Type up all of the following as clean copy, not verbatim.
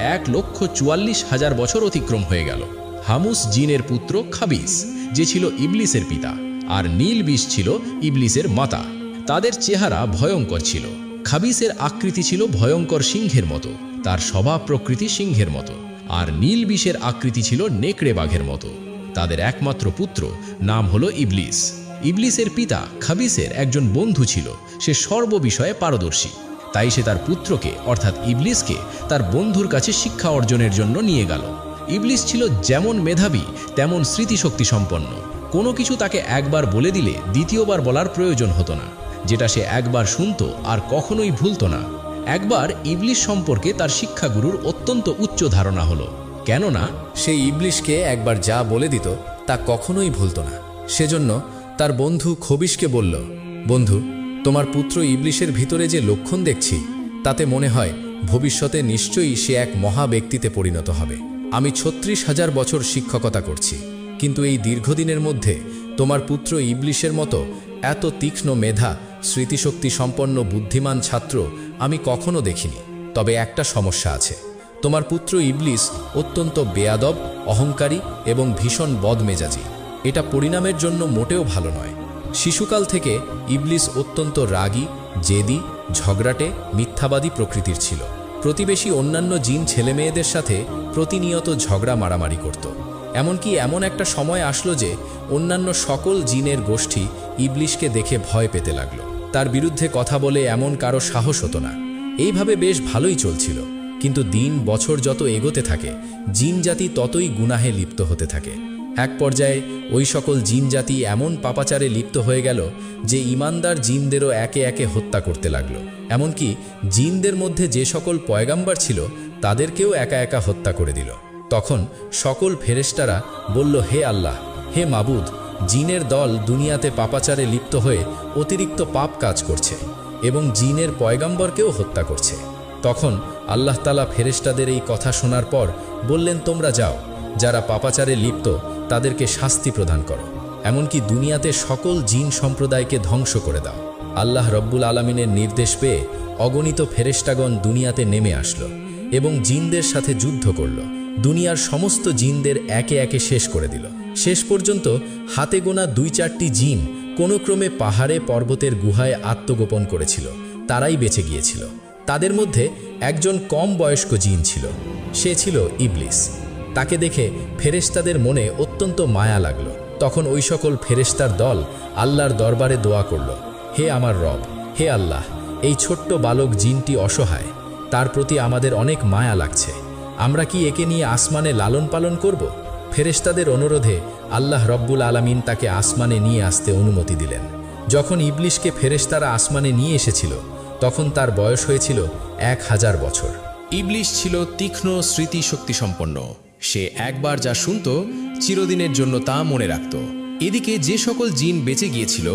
1,44,000 বছর অতিক্রম হয়ে গেল। হামুস জিনের পুত্র খাবিস, যে ছিল ইবলিসের পিতা, আর নীল বিষ ছিল ইবলিসের মাতা। তাদের চেহারা ভয়ঙ্কর ছিল। খাবিসের আকৃতি ছিল ভয়ঙ্কর সিংহের মতো, তার স্বভাব প্রকৃতি সিংহের মতো, আর নীল বিষের আকৃতি ছিল নেকড়ে বাঘের মতো। তাদের একমাত্র পুত্র নাম হলো ইবলিস। ইবলিসের পিতা খাবিসের একজন বন্ধু ছিল, সে সর্ববিষয়ে পারদর্শী। তাই সে তার পুত্রকে অর্থাৎ ইবলিসকে তার বন্ধুর কাছে শিক্ষা অর্জনের জন্য নিয়ে গেল। ইবলিস ছিল যেমন মেধাবী তেমন স্মৃতিশক্তি সম্পন্ন। কোনো কিছু তাকে একবার বলে দিলে দ্বিতীয়বার বলার প্রয়োজন হতো না। যেটা সে একবার শুনত আর কখনোই ভুলত না। একবার ইবলিস সম্পর্কে তার শিক্ষাগুরুর অত্যন্ত উচ্চ ধারণা হলো, কেননা সে ইবলিসকে একবার যা বলে দিত তা কখনোই ভুলত না। সেজন্য তার বন্ধু খবিশকে বলল, বন্ধু, তোমার পুত্র ইবলিসের ভিতরে যে লক্ষণ দেখছি তাতে মনে হয় ভবিষ্যতে নিশ্চয়ই সে এক মহা ব্যক্তিতে পরিণত হবে। আমি 36,000 বছর শিক্ষকতা করছি, কিন্তু এই দীর্ঘদিনের মধ্যে তোমার পুত্র ইবলিসের মতো এত তীক্ষ্ণ মেধা, স্মৃতিশক্তি সম্পন্ন বুদ্ধিমান ছাত্র আমি কখনো দেখিনি। তবে একটা সমস্যা আছে, তোমার পুত্র ইবলিস অত্যন্ত বেয়াদব, অহংকারী এবং ভীষণ বদমেজাজি। এটা পরিণামের জন্য মোটেও ভালো নয়। শিশুকাল থেকে ইবলিস অত্যন্ত রাগী, জেদি, ঝগড়াটে, মিথ্যাবাদী প্রকৃতির ছিল। প্রতিবেশী অন্যান্য জিন ছেলেমেয়েদের সাথে প্রতিনিয়ত ঝগড়া মারামারি করত। এমনকি এমন একটা সময় আসলো যে অন্যান্য সকল জিনের গোষ্ঠী ইবলিসকে দেখে ভয় পেতে লাগলো। তার বিরুদ্ধে কথা বলে এমন কারো সাহস হতো না। এইভাবে বেশ ভালোই চলছিল, কিন্তু দিন বছর যত এগোতে থাকে জিন জাতি ততই গুনাহে লিপ্ত হতে থাকে। এক পর্যায়ে ওই সকল জিন জাতি এমন পাপাচারে লিপ্ত হয়ে গেল যে ইমানদার জিনদেরও একে একে হত্যা করতে লাগলো। এমনকি জিনদের মধ্যে যে সকল পয়গাম্বার ছিল তাদেরকেও একা একা হত্যা করে দিল। তখন সকল ফেরেশতারা বলল, হে আল্লাহ, হে মাবুদ, জিনের দল দুনিয়াতে পাপাচারে লিপ্ত হয়ে অতিরিক্ত পাপ কাজ করছে এবং জিনের পয়গাম্বরকেও হত্যা করছে। তখন আল্লাহ তাআলা ফেরেশতাদের এই কথা শোনার পর বললেন, তোমরা যাও, যারা পাপাচারে লিপ্ত তাদেরকে শাস্তি প্রদান করো, এমনকি দুনিয়াতে সকল জিন সম্প্রদায়কে ধ্বংস করে দাও। আল্লাহ রব্বুল আলামিনের নির্দেশ পেয়ে অগণিত ফেরেশতাগণ দুনিয়াতে নেমে আসলো এবং জিনদের সাথে যুদ্ধ করল। দুনিয়ার সমস্ত জিনদের একে একে শেষ করে দিল। শেষ পর্যন্ত হাতে গোনা 2-4টি জিন কোনো ক্রমে পাহাড়ে পর্বতের গুহায় আত্মগোপন করেছিল, তারাই বেঁচে গিয়েছিল। তাদের মধ্যে একজন কম বয়স্ক জিন ছিল, সে ছিল ইবলিস। তাকে দেখে ফেরেশতাদের মনে অত্যন্ত মায়া লাগলো। তখন ওই সকল ফেরেশতার দল আল্লাহর দরবারে দোয়া করল, হে আমার রব, হে আল্লাহ, এই ছোট্ট বালক জিনটি অসহায়, তার প্রতি আমাদের অনেক মায়া লাগছে, আমরা কি একে নিয়ে আসমানে লালন পালন করব? ফেরেশতাদের অনুরোধে আল্লাহ রব্বুল আলামিন তাকে আসমানে নিয়ে আসতে অনুমতি দিলেন। যখন ইবলিসকে ফেরেশতারা আসমানে নিয়ে এসেছিল তখন তার বয়স হয়েছিল 1000 বছর। ইবলিস ছিল তীক্ষ্ণ স্মৃতিশক্তি সম্পন্ন। সে একবার যা শুনত চিরদিনের জন্য তা মনে রাখত। এদিকে যে সকল জিন বেঁচে গিয়েছিল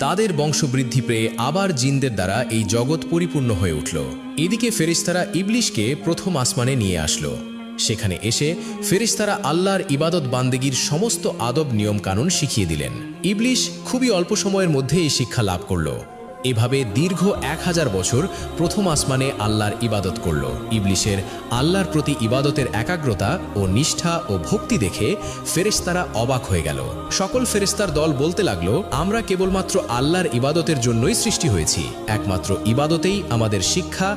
তাদের বংশবৃদ্ধি পেয়ে আবার জিনদের দ্বারা এই জগৎ পরিপূর্ণ হয়ে উঠল। এদিকে ফেরেশতারা ইবলিসকে প্রথম আসমানে নিয়ে আসলো। সেখানে এসে ফেরেশতারা আল্লাহর ইবাদত বান্দেগীর সমস্ত আদব নিয়ম কানুন শিখিয়ে দিলেন। ইবলিস খুবই অল্প সময়ের মধ্যে এই শিক্ষা লাভ করল। এভাবে দীর্ঘ 1000 বছর প্রথম আসমানে আল্লাহর ইবাদত করল। ইবলিসের আল্লাহর প্রতি ইবাদতের একাগ্রতা ও নিষ্ঠা ও ভক্তি দেখে ফেরেশতারা অবাক হয়ে গেল। সকল ফেরেশতার দল বলতে লাগলো, আমরা কেবলমাত্র আল্লাহর ইবাদতের জন্যই সৃষ্টি হয়েছি, একমাত্র ইবাদতেই আমাদের শিক্ষা,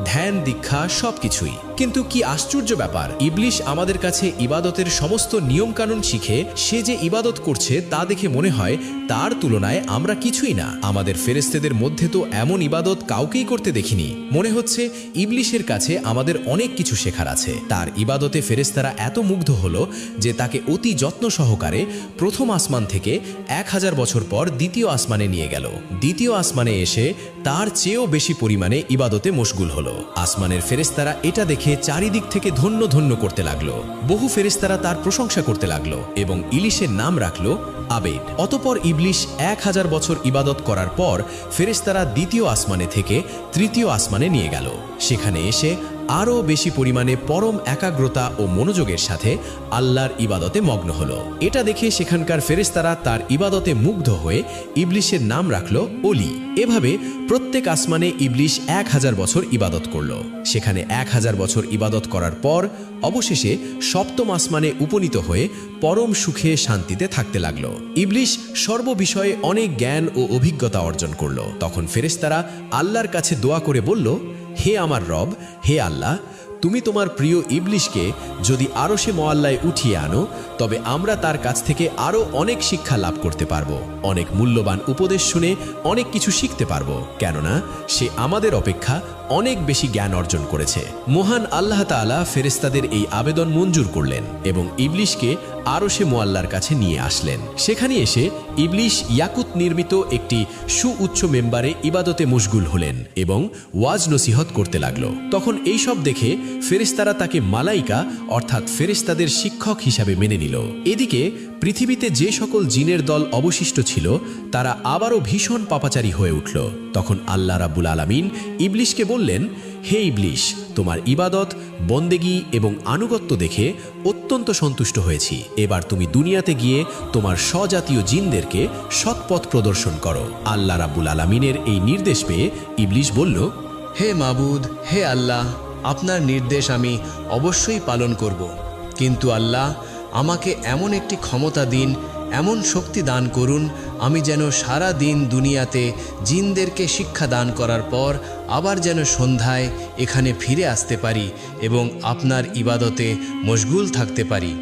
ধ্যান, দীক্ষা সবকিছুই। কিন্তু কি আশ্চর্য ব্যাপার, ইবলিস আমাদের কাছে ইবাদতের সমস্ত নিয়মকানুন শিখে সে যে ইবাদত করছে তা দেখে মনে হয় তার তুলনায় আমরা কিছুই না। আমাদের ফেরেশতাদের মধ্যে তো এমন ইবাদত কাউকেই করতে দেখিনি। মনে হচ্ছে ইবলিসের কাছে আমাদের অনেক কিছু শেখার আছে। তার ইবাদতে ফেরেশতারা এত মুগ্ধ হলো যে তাকে অতি যত্ন সহকারে প্রথম আসমান থেকে 1000 বছর পর দ্বিতীয় আসমানে নিয়ে গেল। দ্বিতীয় আসমানে এসে তার চেয়েও বেশি পরিমাণে ইবাদতে মশগুল হলো। আসমানের ফেরেশতারা এটা দেখে চারিদিক থেকে ধন্য ধন্য করতে লাগলো। বহু ফেরেশতারা তার প্রশংসা করতে লাগলো এবং ইলিশের নাম রাখলো আবেদ। অতঃপর ইবলিস 1000 বছর ইবাদত করার পর ফেরেশতারা দ্বিতীয় আসমানে থেকে তৃতীয় আসমানে নিয়ে গেল। সেখানে এসে আরও বেশি পরিমাণে পরম একাগ্রতা ও মনোযোগের সাথে আল্লাহর ইবাদতে মগ্ন হলো। এটা দেখে সেখানকার ফেরেশতারা তার ইবাদতে মুগ্ধ হয়ে ইবলিশের নাম রাখল অলি। এভাবে প্রত্যেক আসমানে ইবলিশ 1000 বছর ইবাদত করল। সেখানে 1000 বছর ইবাদত করার পর অবশেষে সপ্তম আসমানে উপনীত হয়ে পরম সুখে শান্তিতে থাকতে লাগলো। ইবলিশ সর্ববিষয়ে অনেক জ্ঞান ও অভিজ্ঞতা অর্জন করল। তখন ফেরেশতারা আল্লাহর কাছে দোয়া করে বলল, হে আমার রব, হে আল্লাহ, তুমি তোমার প্রিয় ইবলিশকে যদি আরশে মুআল্লায় উঠিয়ে আনো, তবে আমরা তার কাছ থেকে আরও অনেক শিক্ষা লাভ করতে পারবো, অনেক মূল্যবান উপদেশ শুনে অনেক কিছু শিখতে পারবো, কেননা সে আমাদের অপেক্ষা অনেক বেশি জ্ঞান অর্জন করেছে। মহান আল্লাহ তাআলা ফেরেশতাদের এই আবেদন মঞ্জুর করলেন এবং ইবলিশকে আরশে মুআল্লার কাছে নিয়ে আসলেন। সেখানে এসে ইবলিশ ইয়াকুত নির্মিত একটি সুউচ্চ মেম্বারে ইবাদতে মশগুল হলেন এবং ওয়াজ নসিহত করতে লাগলো। তখন এইসব দেখে ফেরেশতারা তাকে মালাইকা অর্থাৎ ফেরেশতাদের শিক্ষক হিসাবে মেনে নিল। এদিকে পৃথিবীতে যে সকল জিনের দল অবশিষ্ট ছিল তারা আবারও ভীষণ পাপাচারী হয়ে উঠল। তখন আল্লাহ রাব্বুল আলামিন ইবলিশকে বললেন, হে ইবলিশ, তোমার ইবাদত, বন্দেগী এবং আনুগত্য দেখে অত্যন্ত সন্তুষ্ট হয়েছি। এবার তুমি দুনিয়াতে গিয়ে তোমার স্বজাতীয় জিনদেরকে সৎপথ প্রদর্শন করো। আল্লাহ রাব্বুল আলামিনের এই নির্দেশ পেয়ে ইবলিশ বলল, হে মাবুদ, হে আল্লাহ, আপনার নির্দেশ আমি অবশ্যই পালন করব, কিন্তু আল্লাহ, আমাকে এমন একটি ক্ষমতা দিন, এমন শক্তি দান করুন, আমি যেন সারা দিন দুনিয়াতে জিনদেরকে শিক্ষা দান করার পর আবার যেন সন্ধ্যায় এখানে ফিরে আসতে পারি এবং আপনার ইবাদতে মশগুল থাকতে পারি।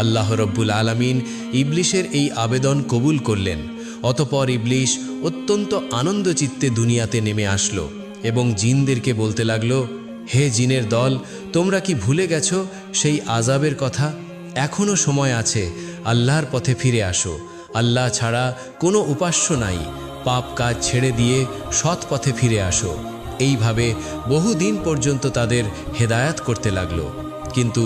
আল্লাহ রব্বুল আলামিন ইবলিশের এই আবেদন কবুল করলেন। অতপর ইবলিশ অত্যন্ত আনন্দচিত্তে দুনিয়াতে নেমে আসলো এবং জিনদেরকে বলতে লাগলো, হে জিনের দল, তোমরা কি ভুলে গেছো সেই আযাবের কথা? এখনও সময় আছে, আল্লাহর পথে ফিরে আসো। আল্লাহ ছাড়া কোনো উপাস্য নাই, পাপ কাজ ছেড়ে দিয়ে সৎ পথে ফিরে আসো। এইভাবে বহুদিন পর্যন্ত তাদের হেদায়াত করতে লাগলো। কিন্তু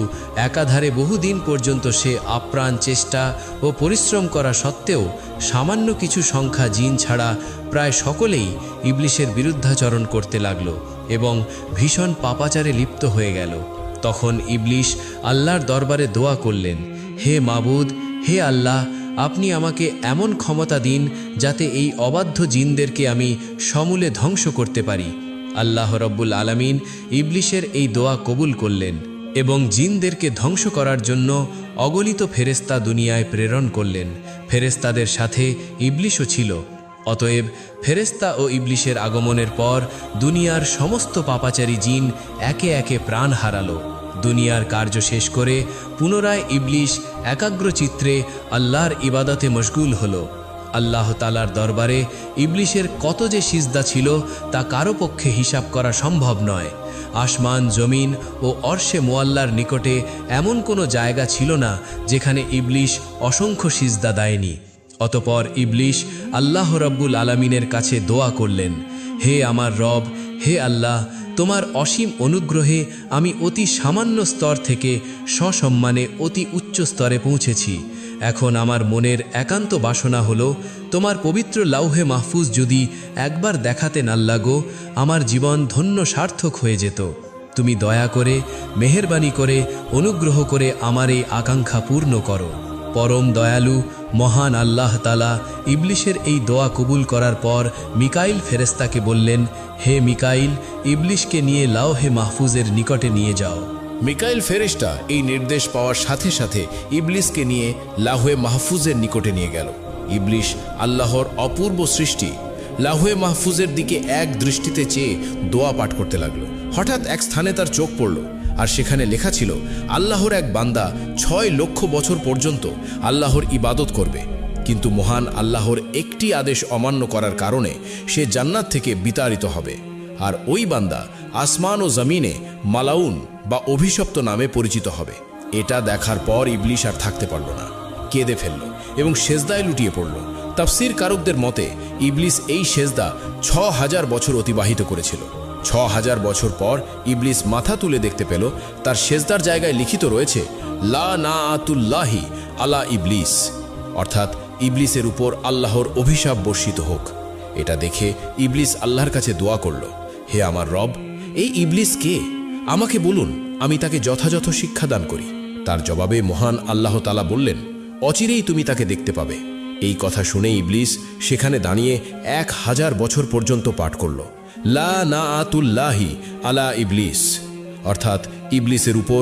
একাধারে বহুদিন পর্যন্ত সে আপ্রাণ চেষ্টা ও পরিশ্রম করা সত্ত্বেও সামান্য কিছু সংখ্যা জিন ছাড়া প্রায় সকলেই ইবলিশের বিরুদ্ধাচরণ করতে লাগলো এবং ভীষণ পাপাচারে লিপ্ত হয়ে গেল। তখন ইবলিশ আল্লাহর দরবারে দোয়া করলেন, হে মাবুদ, হে আল্লাহ, আপনি আমাকে এমন ক্ষমতা দিন যাতে এই অবাধ্য জিনদেরকে আমি সমূলে ধ্বংস করতে পারি। আল্লাহ রব্বুল আলামিন ইবলিশের এই দোয়া কবুল করলেন এবং জিনদেরকে ধ্বংস করার জন্য অগণিত ফেরেশতা দুনিয়ায় প্রেরণ করলেন। ফেরেশতাদের সাথে ইবলিশও ছিল। অতএব ফেরেশতা ও ইবলিশের আগমনের পর দুনিয়ার সমস্ত পাপাচারী জিন একে একে প্রাণ হারালো। দুনিয়ার কার্য শেষ করে পুনরায় ইবলিশ একাগ্রচিত্রে আল্লাহর ইবাদতে মশগুল হলো। আল্লাহ তাআলার দরবারে ইবলিশের কত যে সিজদা ছিল তা কারো পক্ষে হিসাব করা সম্ভব নয়। আসমান, জমিন ও অর্শে মুআল্লার নিকটে এমন কোনো জায়গা ছিল না যেখানে ইবলিশ অসংখ্য সিজদা দেয়নি। অতপর ইবলিশ আল্লাহ রব্বুল আলামিনের কাছে দোয়া করলেন, হে আমার রব, হে আল্লাহ, তোমার অসীম অনুগ্রহে আমি অতি সামান্য স্তর থেকে সসম্মানে অতি উচ্চ স্তরে পৌঁছেছি। এখন আমার মনের একান্ত বাসনা হলো, তোমার পবিত্র লাউহে মাহফুজ যদি একবার দেখাতেন আল্লাহ গো, আমার জীবন ধন্য সার্থক হয়ে যেত। তুমি দয়া করে, মেহেরবানি করে, অনুগ্রহ করে আমার এই আকাঙ্ক্ষা পূর্ণ করো। পরম দয়ালু মহান আল্লাহ তাআলা ইবলিশের এই দোয়া কবুল করার পর মিকাইল ফেরেশতাকে বললেন, হে মিকাইল, ইবলিশকে নিয়ে লাউহে মাহফুজের নিকটে নিয়ে যাও। মিকাইল ফেরেশতা এই নির্দেশ পাওয়ার সাথে সাথে ইবলিশকে নিয়ে লাউহে মাহফুজের নিকটে নিয়ে গেল। ইবলিশ আল্লাহর অপূর্ব সৃষ্টি লাউহে মাহফুজের দিকে এক দৃষ্টিতে চেয়ে দোয়া পাঠ করতে লাগলো। হঠাৎ এক স্থানে তার চোখ পড়ল, আর সেখানে লেখা ছিল, আল্লাহর এক বান্দা 6 লক্ষ বছর পর্যন্ত আল্লাহর ইবাদত করবে, কিন্তু মহান আল্লাহর একটি আদেশ অমান্য করার কারণে সে জান্নাত থেকে বিতাড়িত হবে। আর ওই বান্দা আসমান ও জমিনে মালাউন বা অভিশপ্ত নামে পরিচিত হবে। এটা দেখার পর ইবলিশ আর থাকতে পারল না, কেঁদে ফেলল এবং সেজদায় লুটিয়ে পড়ল। তাফসীর কারকদের মতে ইবলিশ এই সেজদা 6000 বছর অতিবাহিত করেছিল। 6000 বছর পর ইবলিশ মাথা তুলে দেখতে পেল তার সেজদার জায়গায় লিখিত রয়েছে, লা নাআতুল্লাহি আলা ইবলিস, অর্থাৎ ইবলিসের উপর আল্লাহর অভিশাপ বর্ষিত হোক। এটা দেখে ইবলিস আল্লাহর কাছে দোয়া করল, হে আমার রব, এই ইবলিস কে? আমাকে বলুন, আমি তাকে যথাযথ শিক্ষাদান করি। তার জবাবে মহান আল্লাহ তাআলা বললেন, অচিরেই তুমি তাকে দেখতে পাবে। এই কথা শুনে ইবলিস সেখানে দাঁড়িয়ে 1000 বছর পর্যন্ত পাঠ করল, লা নাআতুল্লাহি আলা ইবলিস, অর্থাৎ ইবলিসের উপর